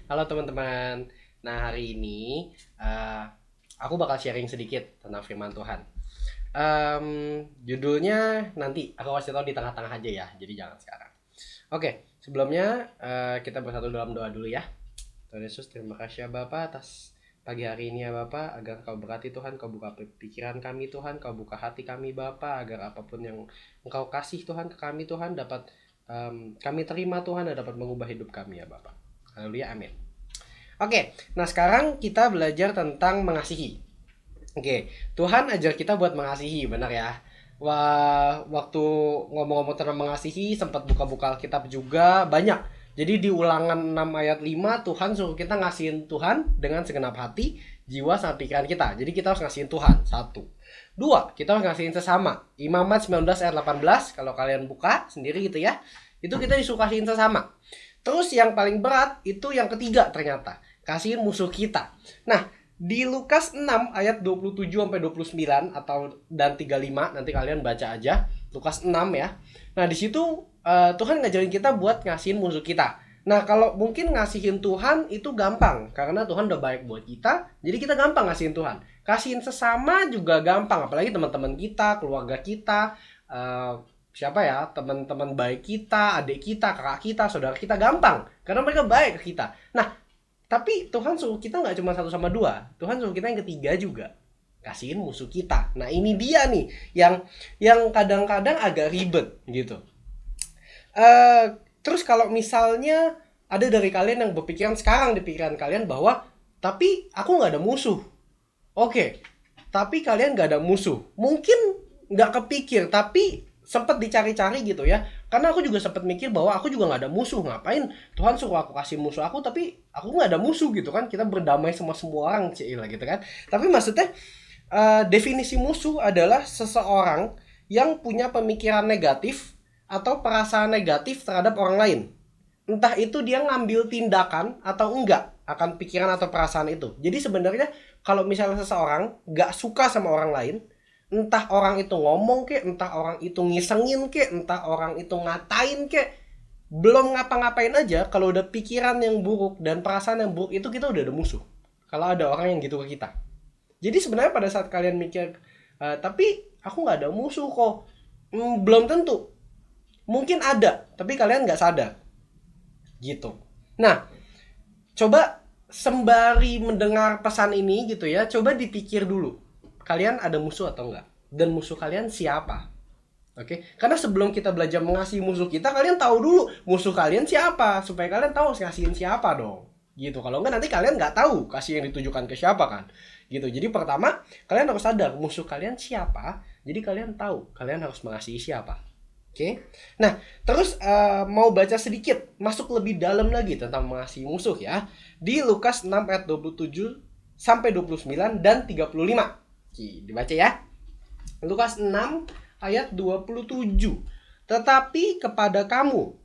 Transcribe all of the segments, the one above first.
Halo teman-teman. Nah, hari ini aku bakal sharing sedikit tentang firman Tuhan. Judulnya nanti aku kasih tahu di tengah-tengah aja ya, jadi jangan sekarang. Oke, sebelumnya kita bersatu dalam doa dulu ya. Tuhan Yesus, terima kasih ya Bapa atas pagi hari ini ya Bapa, agar Kau berkati Tuhan, Kau buka pikiran kami Tuhan, Kau buka hati kami Bapa, agar apapun yang Engkau kasih Tuhan ke kami Tuhan dapat kami terima Tuhan dan dapat mengubah hidup kami ya Bapa. Haleluya, amin. Oke, nah sekarang kita belajar tentang mengasihi. Oke, Tuhan ajar kita buat mengasihi, benar ya? Wah, waktu ngomong-ngomong tentang mengasihi, sempat buka-buka Alkitab juga banyak. Jadi di Ulangan 6 ayat 5, Tuhan suruh kita ngasihin Tuhan dengan segenap hati, jiwa, sama pikiran kita. Jadi kita harus ngasihin Tuhan, satu. Dua, kita harus ngasihin sesama. Imamat 19 ayat 18, kalau kalian buka sendiri gitu ya. Itu kita disuruh kasihin sesama. Terus yang paling berat itu yang ketiga ternyata, kasihin musuh kita. Nah, di Lukas 6 ayat 27 sampai 29 atau dan 35 nanti kalian baca aja Lukas 6 ya. Nah, di situ Tuhan ngajarin kita buat ngasihin musuh kita. Nah, kalau mungkin ngasihin Tuhan itu gampang karena Tuhan udah baik buat kita, jadi kita gampang ngasihin Tuhan. Kasihin sesama juga gampang, apalagi teman-teman kita, keluarga kita, eh, siapa ya, teman-teman baik kita, adik kita, kakak kita, saudara kita, gampang karena mereka baik ke kita. Nah, tapi Tuhan suruh kita nggak cuma satu sama dua, Tuhan suruh kita yang ketiga juga, kasihin musuh kita. Nah, ini dia nih yang kadang-kadang agak ribet gitu. Terus kalau misalnya ada dari kalian yang berpikiran sekarang di pikiran kalian bahwa tapi aku nggak ada musuh. Oke, tapi kalian nggak ada musuh. Mungkin nggak kepikir, tapi sempet dicari-cari gitu ya. Karena aku juga sempet mikir bahwa aku juga nggak ada musuh. Ngapain Tuhan suruh aku kasih musuh aku, tapi aku nggak ada musuh gitu kan. Kita berdamai sama semua orang, cila gitu kan. Tapi maksudnya definisi musuh adalah seseorang yang punya pemikiran negatif atau perasaan negatif terhadap orang lain. Entah itu dia ngambil tindakan atau enggak akan pikiran atau perasaan itu. Jadi sebenarnya kalau misalnya seseorang nggak suka sama orang lain, entah orang itu ngomong kek, entah orang itu ngisengin kek, entah orang itu ngatain kek, belum ngapa-ngapain aja, kalau udah pikiran yang buruk dan perasaan yang buruk itu kita udah ada musuh. Kalau ada orang yang gitu ke kita. Jadi sebenarnya pada saat kalian mikir, tapi aku nggak ada musuh kok. Belum tentu. Mungkin ada, tapi kalian nggak sadar. Gitu. Nah, coba sembari mendengar pesan ini gitu ya, coba dipikir dulu. Kalian ada musuh atau enggak? Dan musuh kalian siapa? Oke, karena sebelum kita belajar mengasihi musuh kita, kalian tahu dulu musuh kalian siapa, supaya kalian tahu kasihin siapa dong. Gitu. Kalau enggak nanti kalian nggak tahu kasih yang ditujukan ke siapa kan. Gitu. Jadi pertama, kalian harus sadar musuh kalian siapa, jadi kalian tahu kalian harus mengasihi siapa. Oke. Nah, terus mau baca sedikit, masuk lebih dalam lagi tentang mengasihi musuh ya. Di Lukas 6 ayat 27 sampai 29 dan 35. Oke, dibaca ya. Lukas 6 ayat 27. Tetapi kepada kamu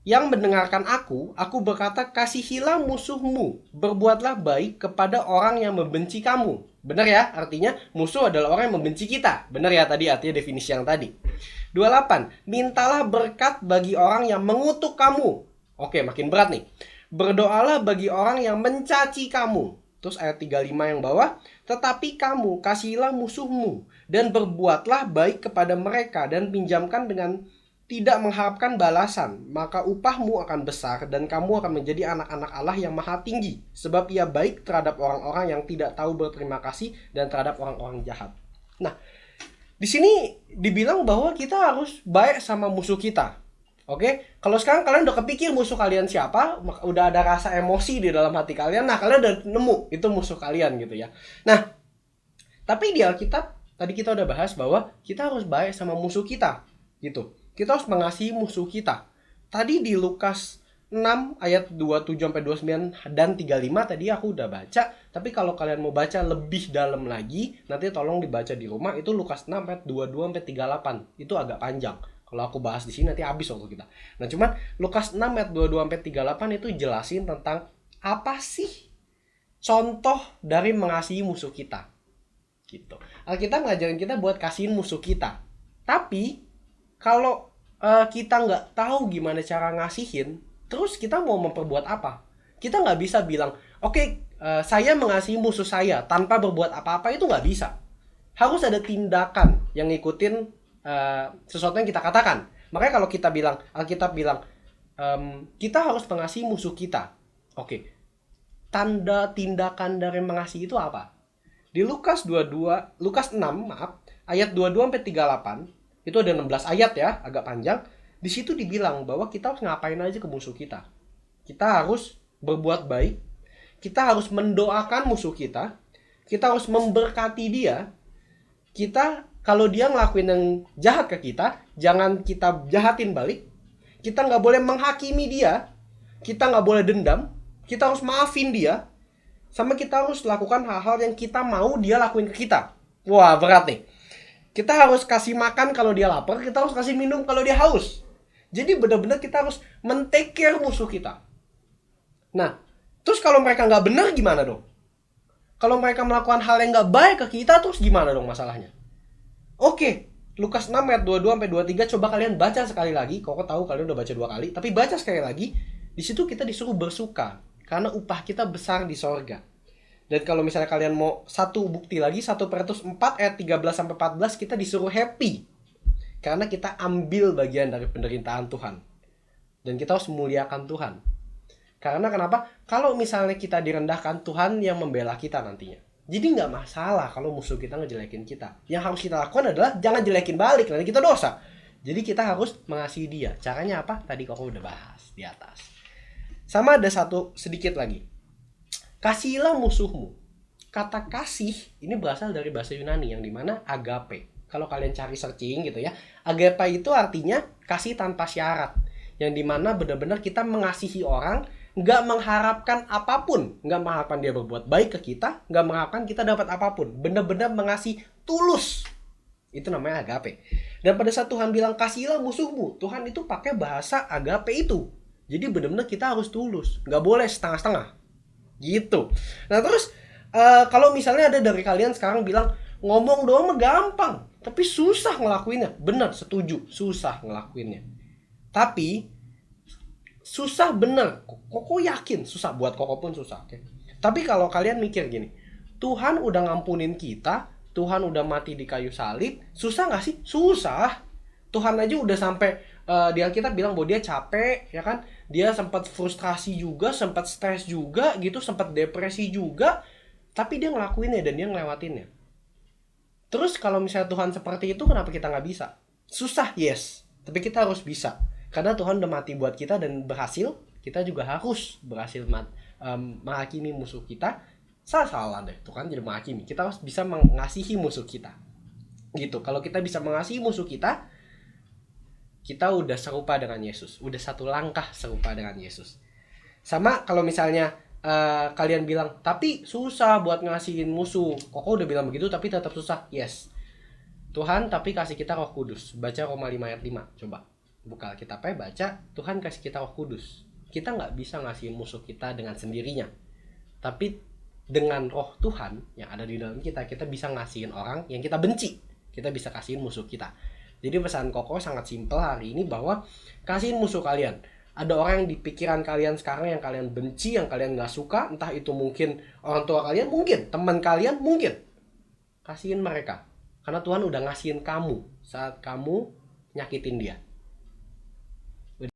yang mendengarkan aku berkata, kasihilah musuhmu, berbuatlah baik kepada orang yang membenci kamu. Benar ya? Artinya musuh adalah orang yang membenci kita. Benar ya tadi artinya definisi yang tadi. 28. Mintalah berkat bagi orang yang mengutuk kamu. Oke, makin berat nih. Berdoalah bagi orang yang mencaci kamu. Terus ayat 35 yang bawah, tetapi kamu kasihilah musuhmu dan berbuatlah baik kepada mereka dan pinjamkan dengan tidak mengharapkan balasan, maka upahmu akan besar dan kamu akan menjadi anak-anak Allah yang maha tinggi, sebab ia baik terhadap orang-orang yang tidak tahu berterima kasih dan terhadap orang-orang jahat. Nah, di sini dibilang bahwa kita harus baik sama musuh kita. Oke, kalau sekarang kalian udah kepikir musuh kalian siapa, udah ada rasa emosi di dalam hati kalian, nah kalian udah nemu itu musuh kalian gitu ya. Nah, tapi di Alkitab tadi kita udah bahas bahwa kita harus baik sama musuh kita gitu. Kita harus mengasihi musuh kita. Tadi di Lukas 6 ayat 27 sampai 29 dan 35 tadi aku udah baca, tapi kalau kalian mau baca lebih dalam lagi, nanti tolong dibaca di rumah. Itu Lukas 6 ayat 22 sampai 38. Itu agak panjang. Kalau aku bahas di sini nanti habis waktu kita. Nah, cuman Lukas 6 ayat 22 sampai 38 itu jelasin tentang apa sih contoh dari mengasihi musuh kita. Gitu. Alkitab ngajarin kita buat kasihin musuh kita. Tapi kalau kita nggak tahu gimana cara ngasihin, terus kita mau memperbuat apa? Kita nggak bisa bilang, oke, saya mengasihi musuh saya tanpa berbuat apa-apa, itu nggak bisa. Harus ada tindakan yang ngikutin sesuatu yang kita katakan. Makanya kalau kita bilang, Alkitab bilang, kita harus mengasihi musuh kita. Oke, tanda tindakan dari mengasihi itu apa? Di Lukas 22, Lukas 6, maaf, ayat 22 sampai 38, itu ada 16 ayat ya, agak panjang. Di situ dibilang bahwa kita harus ngapain aja ke musuh kita. Kita harus berbuat baik, kita harus mendoakan musuh kita harus memberkati dia. Kita kalau dia ngelakuin yang jahat ke kita, jangan kita jahatin balik. Kita nggak boleh menghakimi dia, kita nggak boleh dendam, kita harus maafin dia, sama kita harus lakukan hal-hal yang kita mau dia lakuin ke kita. Wah, berat nih. Kita harus kasih makan kalau dia lapar, kita harus kasih minum kalau dia haus. Jadi benar-benar kita harus men-take care musuh kita. Nah, terus kalau mereka nggak benar gimana dong? Kalau mereka melakukan hal yang nggak baik ke kita, terus gimana dong masalahnya? Oke, Lukas 6 ayat 22 sampai 23, coba kalian baca sekali lagi. Koko tahu kalian udah baca 2 kali, tapi baca sekali lagi. Di situ kita disuruh bersuka karena upah kita besar di sorga. Dan kalau misalnya kalian mau satu bukti lagi, 1 Petrus 4 ayat 13 sampai 14, kita disuruh happy karena kita ambil bagian dari penderitaan Tuhan. Dan kita harus memuliakan Tuhan. Karena kenapa? Kalau misalnya kita direndahkan, Tuhan yang membela kita nantinya. Jadi nggak masalah kalau musuh kita ngejelekin kita. Yang harus kita lakukan adalah jangan jelekin balik, nanti kita dosa. Jadi kita harus mengasihi dia. Caranya apa? Tadi Koko udah bahas di atas. Sama ada satu sedikit lagi. Kasihilah musuhmu. Kata kasih ini berasal dari bahasa Yunani yang dimana agape. Kalau kalian cari searching gitu ya, agape itu artinya kasih tanpa syarat. Yang dimana benar-benar kita mengasihi orang, nggak mengharapkan apapun, nggak mengharapkan dia berbuat baik ke kita, nggak mengharapkan kita dapat apapun, benar-benar mengasihi tulus. Itu namanya agape. Dan pada saat Tuhan bilang kasihilah musuhmu, Tuhan itu pakai bahasa agape itu. Jadi benar-benar kita harus tulus, nggak boleh setengah-setengah. Gitu. Nah terus kalau misalnya ada dari kalian sekarang bilang ngomong doang mah gampang, tapi susah ngelakuinnya. Benar, setuju, susah ngelakuinnya. Tapi susah bener. Koko yakin susah, buat Koko pun susah. Okay? Tapi kalau kalian mikir gini, Tuhan udah ngampunin kita, Tuhan udah mati di kayu salib, susah gak sih? Susah. Tuhan aja udah sampai di Alkitab bilang bahwa dia capek, ya kan? Dia sempat frustrasi juga, sempat stres juga, gitu, sempat depresi juga, tapi dia ngelakuinnya dan dia ngelewatinnya. Terus kalau misalnya Tuhan seperti itu, kenapa kita nggak bisa? Susah, yes, tapi kita harus bisa. Karena Tuhan udah mati buat kita dan berhasil, kita juga harus berhasil menghakimi musuh kita. Salah deh, Tuhan jadi menghakimi. Kita harus bisa mengasihi musuh kita. Gitu. Kalau kita bisa mengasihi musuh kita udah serupa dengan Yesus. Udah satu langkah serupa dengan Yesus. Sama kalau misalnya kalian bilang, tapi susah buat ngasihin musuh. Koko udah bilang begitu, tapi tetap susah. Yes. Tuhan tapi kasih kita Roh Kudus. Baca Roma 5 ayat 5. Coba. Buka Alkitabnya, baca, Tuhan kasih kita Roh Kudus. Kita nggak bisa ngasih musuh kita dengan sendirinya. Tapi dengan Roh Tuhan yang ada di dalam kita bisa ngasihin orang yang kita benci. Kita bisa kasihin musuh kita. Jadi pesan Koko sangat simpel hari ini bahwa kasihin musuh kalian. Ada orang yang di pikiran kalian sekarang yang kalian benci, yang kalian nggak suka. Entah itu mungkin orang tua kalian, mungkin teman kalian, mungkin. Kasihin mereka. Karena Tuhan udah ngasihin kamu saat kamu nyakitin dia.